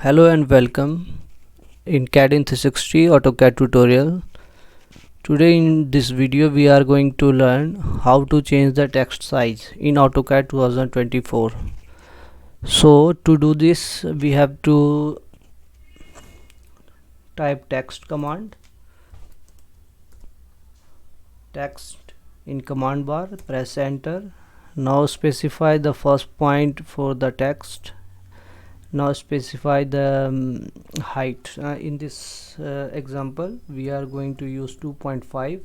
Hello and welcome in CAD in 360 AutoCAD tutorial. Today in this video we are going to learn how to change the text size in AutoCAD 2024. So to do this we have to type text command, text in command bar, press enter. Now specify the first point for the text. Now specify the height. In this example we are going to use 2.5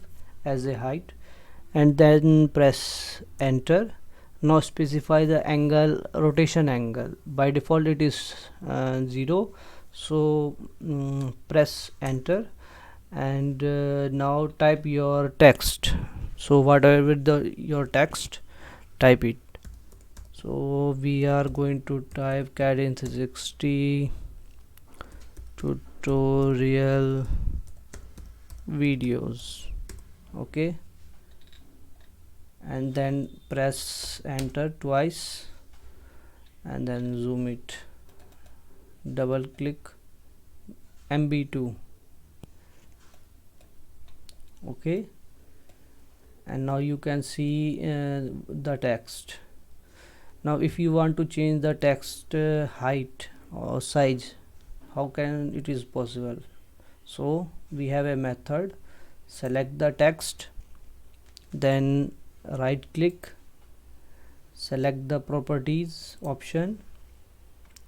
as a height, and then press enter. Now specify the angle, rotation angle. By default it is 0, so press enter, and now type your text. So whatever your text, type it. So we are going to type CAD in 360 tutorial videos, okay, and then press enter twice, and then zoom it, double click MB2, okay, and now you can see the text. Now if you want to change the text height or size, how can it is possible? So we have a method. Select the text, then right click, select the properties option,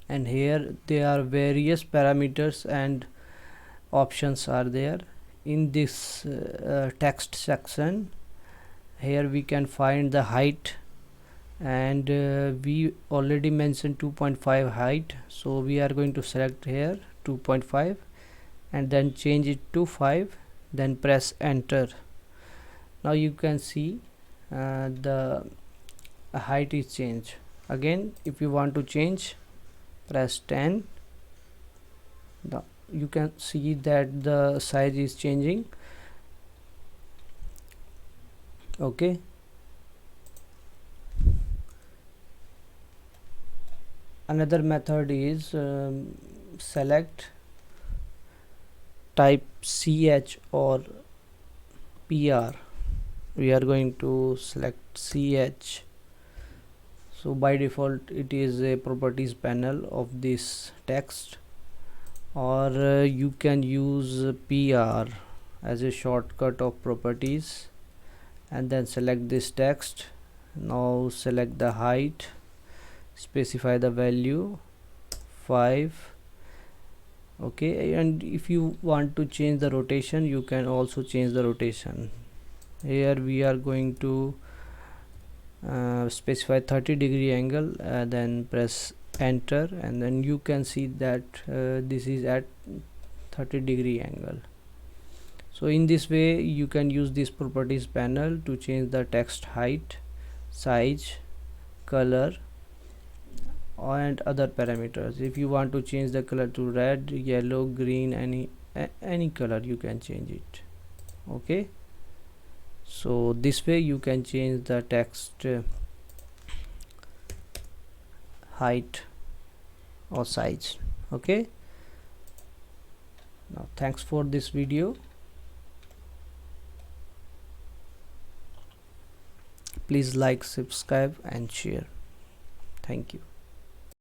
and here there are various parameters and options are there. In this text section, here we can find the height, and we already mentioned 2.5 height, so we are going to select here 2.5 and then change it to 5, then press enter. Now you can see the height is changed. Again, if you want to change, press 10. You can see that the size is changing, okay. Another method is select, type CH or PR. We are going to select CH. So by default it is a properties panel of this text, or you can use PR as a shortcut of properties, and then select this text. Now select the height, specify the value 5, okay, and if you want to change the rotation, you can also change the rotation. Here we are going to specify 30-degree angle, then press enter, and then you can see that this is at 30-degree angle. So in this way you can use this properties panel to change the text height, size, color, and other parameters. If you want to change the color to red, yellow, green, any color, you can change it, okay. So this way you can change the text height or size, okay. Now thanks for this video. Please like, subscribe and share. Thank you.